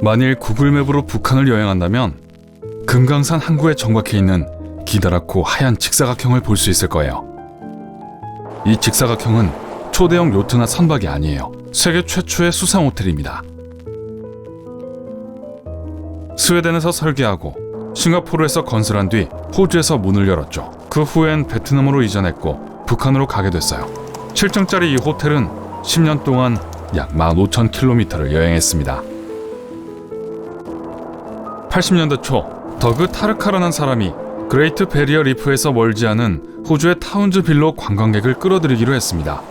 만일 구글맵으로 북한을 여행한다면 금강산 항구에 정박해 있는 기다랗고 하얀 직사각형을 볼 수 있을 거예요. 이 직사각형은 초대형 요트나 선박이 아니에요. 세계 최초의 수상 호텔입니다. 스웨덴에서 설계하고 싱가포르에서 건설한 뒤 호주에서 문을 열었죠. 그 후엔 베트남으로 이전했고 북한으로 가게 됐어요. 7층짜리 이 호텔은 10년 동안 약 15,000km를 여행했습니다. 80년대 초 더그 타르카라는 사람이 그레이트 베리어 리프에서 멀지 않은 호주의 타운즈빌로 관광객을 끌어들이기로 했습니다.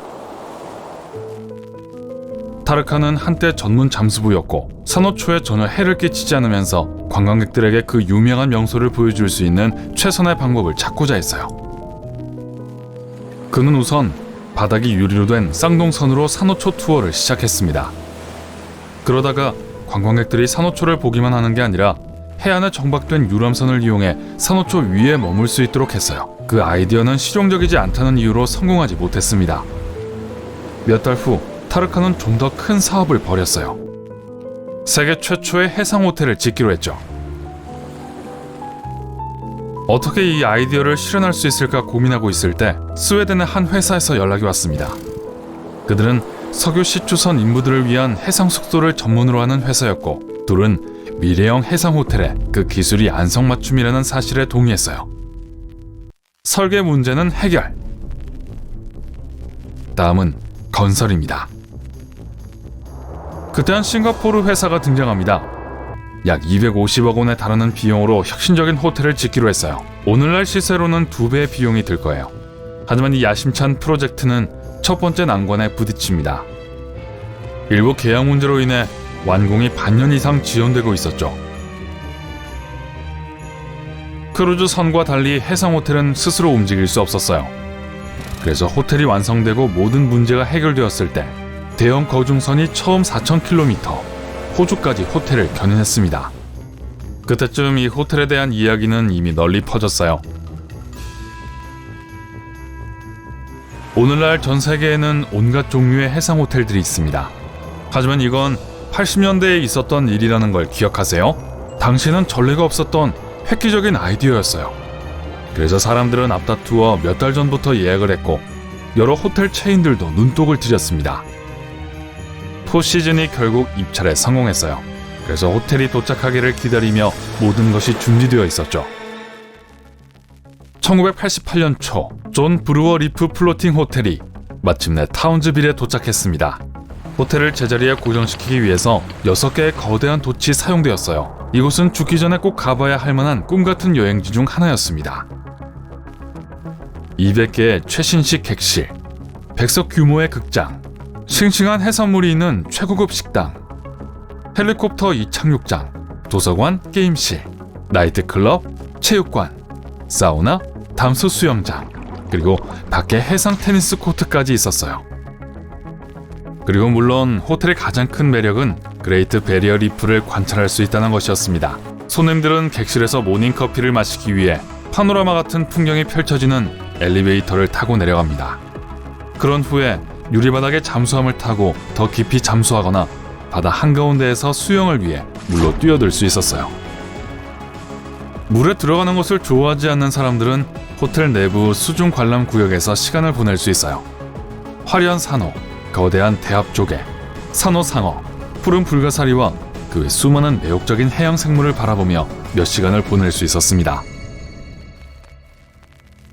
타르카는 한때 전문 잠수부였고 산호초에 전혀 해를 끼치지 않으면서 관광객들에게 그 유명한 명소를 보여줄 수 있는 최선의 방법을 찾고자 했어요. 그는 우선 바닥이 유리로 된 쌍동선으로 산호초 투어를 시작했습니다. 그러다가 관광객들이 산호초를 보기만 하는 게 아니라 해안에 정박된 유람선을 이용해 산호초 위에 머물 수 있도록 했어요. 그 아이디어는 실용적이지 않다는 이유로 성공하지 못했습니다. 몇 달 후 타르카는 좀 더 큰 사업을 벌였어요. 세계 최초의 해상 호텔을 짓기로 했죠. 어떻게 이 아이디어를 실현할 수 있을까 고민하고 있을 때 스웨덴의 한 회사에서 연락이 왔습니다. 그들은 석유 시추선 인부들을 위한 해상 숙소를 전문으로 하는 회사였고, 둘은 미래형 해상 호텔에 그 기술이 안성맞춤이라는 사실에 동의했어요. 설계 문제는 해결. 다음은 건설입니다. 그때 한 싱가포르 회사가 등장합니다. 약 250억 원에 달하는 비용으로 혁신적인 호텔을 짓기로 했어요. 오늘날 시세로는 2배의 비용이 들 거예요. 하지만 이 야심찬 프로젝트는 첫 번째 난관에 부딪힙니다. 일부 계약 문제로 인해 완공이 반년 이상 지연되고 있었죠. 크루즈 선과 달리 해상 호텔은 스스로 움직일 수 없었어요. 그래서 호텔이 완성되고 모든 문제가 해결되었을 때 대형 거중선이 처음 4,000km 호주까지 호텔을 견인했습니다. 그때쯤 이 호텔에 대한 이야기는 이미 널리 퍼졌어요. 오늘날 전 세계에는 온갖 종류의 해상 호텔들이 있습니다. 하지만 이건 80년대에 있었던 일이라는 걸 기억하세요? 당시는 전례가 없었던 획기적인 아이디어였어요. 그래서 사람들은 앞다투어 몇 달 전부터 예약을 했고 여러 호텔 체인들도 눈독을 들였습니다. 포시즌이 결국 입찰에 성공했어요. 그래서 호텔이 도착하기를 기다리며 모든 것이 준비되어 있었죠. 1988년 초 존 브루어 리프 플로팅 호텔이 마침내 타운즈빌에 도착했습니다. 호텔을 제자리에 고정시키기 위해서 6개의 거대한 돛이 사용되었어요. 이곳은 죽기 전에 꼭 가봐야 할 만한 꿈같은 여행지 중 하나였습니다. 200개의 최신식 객실, 100석 규모의 극장, 싱싱한 해산물이 있는 최고급 식당, 헬리콥터 이착륙장, 도서관, 게임실, 나이트클럽, 체육관, 사우나, 담수 수영장, 그리고 밖에 해상 테니스 코트까지 있었어요. 그리고 물론 호텔의 가장 큰 매력은 그레이트 베리어 리프를 관찰할 수 있다는 것이었습니다. 손님들은 객실에서 모닝커피를 마시기 위해 파노라마 같은 풍경이 펼쳐지는 엘리베이터를 타고 내려갑니다. 그런 후에 유리바닥에 잠수함을 타고 더 깊이 잠수하거나 바다 한가운데에서 수영을 위해 물로 뛰어들 수 있었어요. 물에 들어가는 것을 좋아하지 않는 사람들은 호텔 내부 수중 관람 구역에서 시간을 보낼 수 있어요. 화려한 산호, 거대한 대합 조개, 산호 상어, 푸른 불가사리와 그 외 수많은 매혹적인 해양 생물을 바라보며 몇 시간을 보낼 수 있었습니다.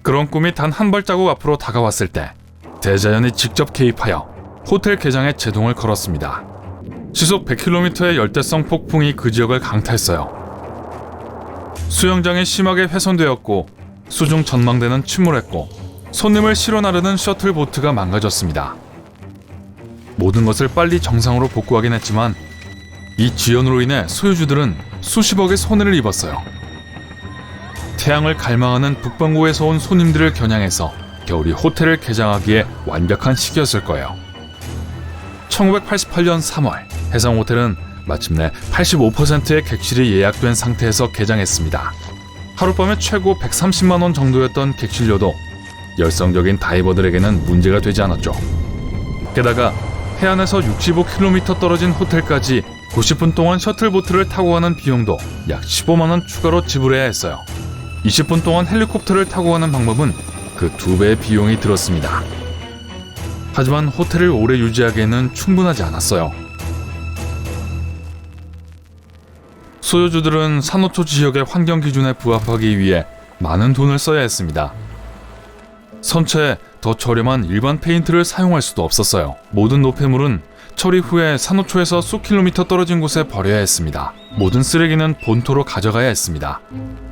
그런 꿈이 단 한 발자국 앞으로 다가왔을 때 대자연이 직접 개입하여 호텔 개장에 제동을 걸었습니다. 시속 100km의 열대성 폭풍이 그 지역을 강타했어요. 수영장이 심하게 훼손되었고 수중 전망대는 침몰했고 손님을 실어 나르는 셔틀보트가 망가졌습니다. 모든 것을 빨리 정상으로 복구하긴 했지만 이 지연으로 인해 소유주들은 수십억의 손해를 입었어요. 태양을 갈망하는 북반구에서 온 손님들을 겨냥해서 겨울이 호텔을 개장하기에 완벽한 시기였을 거예요. 1988년 3월 해상호텔은 마침내 85%의 객실이 예약된 상태에서 개장했습니다. 하룻밤에 최고 130만 원 정도였던 객실료도 열성적인 다이버들에게는 문제가 되지 않았죠. 게다가 해안에서 65km 떨어진 호텔까지 90분 동안 셔틀보트를 타고 가는 비용도 약 15만 원 추가로 지불해야 했어요. 20분 동안 헬리콥터를 타고 가는 방법은 그 2배의 비용이 들었습니다. 하지만 호텔을 오래 유지하기에는 충분하지 않았어요. 소유주들은 산호초 지역의 환경 기준에 부합하기 위해 많은 돈을 써야 했습니다. 선체에 더 저렴한 일반 페인트를 사용할 수도 없었어요. 모든 노폐물은 처리 후에 산호초에서 수 킬로미터 떨어진 곳에 버려야 했습니다. 모든 쓰레기는 본토로 가져가야 했습니다.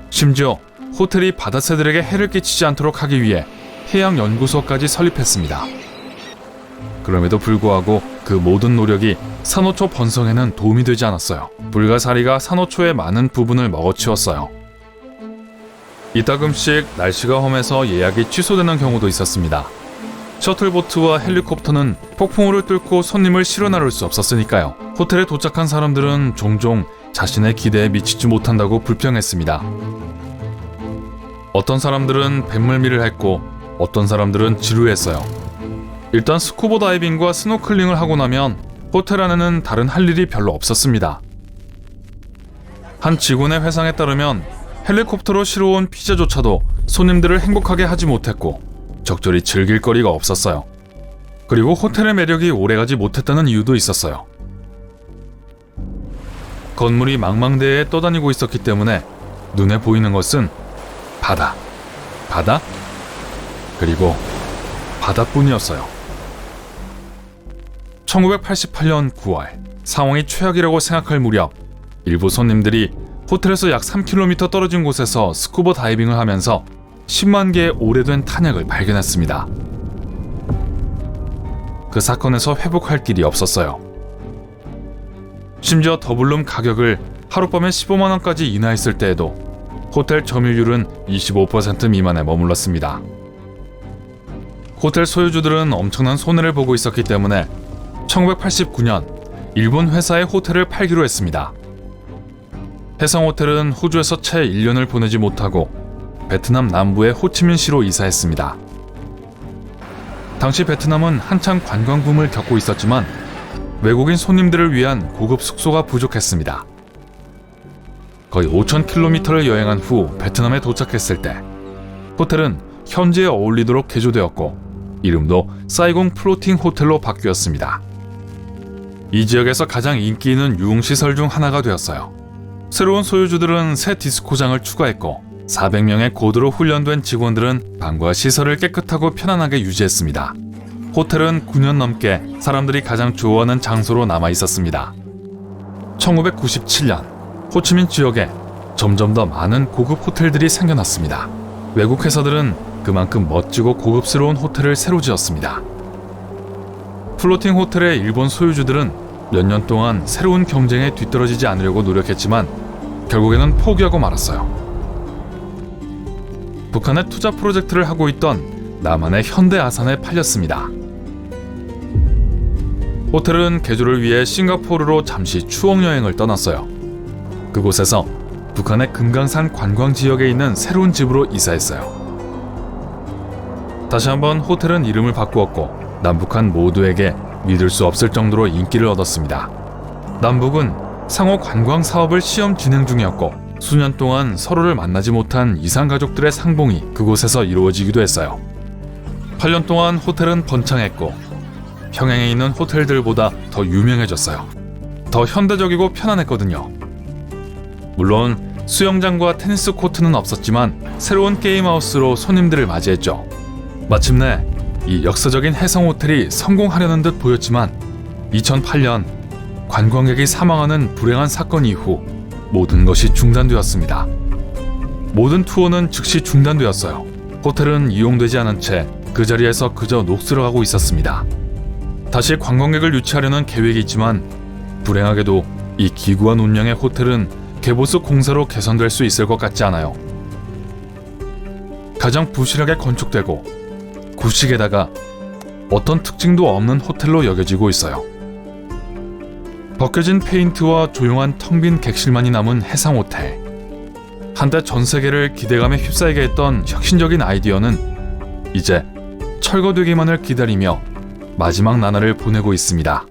심지어 호텔이 바다새들에게 해를 끼치지 않도록 하기 위해 해양연구소까지 설립했습니다. 그럼에도 불구하고 그 모든 노력이 산호초 번성에는 도움이 되지 않았어요. 불가사리가 산호초의 많은 부분을 먹어치웠어요. 이따금씩 날씨가 험해서 예약이 취소되는 경우도 있었습니다. 셔틀보트와 헬리콥터는 폭풍우를 뚫고 손님을 실어 나를 수 없었으니까요. 호텔에 도착한 사람들은 종종 자신의 기대에 미치지 못한다고 불평했습니다. 어떤 사람들은 뱃멀미를 했고 어떤 사람들은 지루했어요. 일단 스쿠버 다이빙과 스노클링을 하고 나면 호텔 안에는 다른 할 일이 별로 없었습니다. 한 직원의 회상에 따르면 헬리콥터로 실어온 피자조차도 손님들을 행복하게 하지 못했고 적절히 즐길 거리가 없었어요. 그리고 호텔의 매력이 오래가지 못했다는 이유도 있었어요. 건물이 망망대해에 떠다니고 있었기 때문에 눈에 보이는 것은 바다, 그리고 바다뿐이었어요. 1988년 9월, 상황이 최악이라고 생각할 무렵 일부 손님들이 호텔에서 약 3km 떨어진 곳에서 스쿠버 다이빙을 하면서 10만 개의 오래된 탄약을 발견했습니다. 그 사건에서 회복할 길이 없었어요. 심지어 더블룸 가격을 하룻밤에 15만 원까지 인하했을 때에도 호텔 점유율은 25% 미만에 머물렀습니다. 호텔 소유주들은 엄청난 손해를 보고 있었기 때문에 1989년 일본 회사에 호텔을 팔기로 했습니다. 해성호텔은 호주에서 채 1년을 보내지 못하고 베트남 남부의 호치민시로 이사했습니다. 당시 베트남은 한창 관광붐을 겪고 있었지만 외국인 손님들을 위한 고급 숙소가 부족했습니다. 거의 5,000km를 여행한 후 베트남에 도착했을 때 호텔은 현지에 어울리도록 개조되었고 이름도 사이공 플로팅 호텔로 바뀌었습니다. 이 지역에서 가장 인기 있는 유흥시설 중 하나가 되었어요. 새로운 소유주들은 새 디스코장을 추가했고 400명의 고도로 훈련된 직원들은 방과 시설을 깨끗하고 편안하게 유지했습니다. 호텔은 9년 넘게 사람들이 가장 좋아하는 장소로 남아 있었습니다. 1997년 호치민 지역에 점점 더 많은 고급 호텔들이 생겨났습니다. 외국 회사들은 그만큼 멋지고 고급스러운 호텔을 새로 지었습니다. 플로팅 호텔의 일본 소유주들은 몇 년 동안 새로운 경쟁에 뒤떨어지지 않으려고 노력했지만 결국에는 포기하고 말았어요. 북한에 투자 프로젝트를 하고 있던 남한의 현대아산에 팔렸습니다. 호텔은 개조를 위해 싱가포르로 잠시 추억여행을 떠났어요. 그곳에서 북한의 금강산 관광지역에 있는 새로운 집으로 이사했어요. 다시 한번 호텔은 이름을 바꾸었고 남북한 모두에게 믿을 수 없을 정도로 인기를 얻었습니다. 남북은 상호 관광 사업을 시험 진행 중이었고 수년 동안 서로를 만나지 못한 이산가족들의 상봉이 그곳에서 이루어지기도 했어요. 8년 동안 호텔은 번창했고 평양에 있는 호텔들보다 더 유명해졌어요. 더 현대적이고 편안했거든요. 물론 수영장과 테니스 코트는 없었지만 새로운 게임하우스로 손님들을 맞이했죠. 마침내 이 역사적인 해성호텔이 성공하려는 듯 보였지만 2008년 관광객이 사망하는 불행한 사건 이후 모든 것이 중단되었습니다. 모든 투어는 즉시 중단되었어요. 호텔은 이용되지 않은 채 그 자리에서 그저 녹슬어가고 있었습니다. 다시 관광객을 유치하려는 계획이 있지만 불행하게도 이 기구한 운명의 호텔은 개보수 공사로 개선될 수 있을 것 같지 않아요. 가장 부실하게 건축되고 구식에다가 어떤 특징도 없는 호텔로 여겨지고 있어요. 벗겨진 페인트와 조용한 텅 빈 객실만이 남은 해상호텔. 한때 전 세계를 기대감에 휩싸이게 했던 혁신적인 아이디어는 이제 철거되기만을 기다리며 마지막 나날을 보내고 있습니다.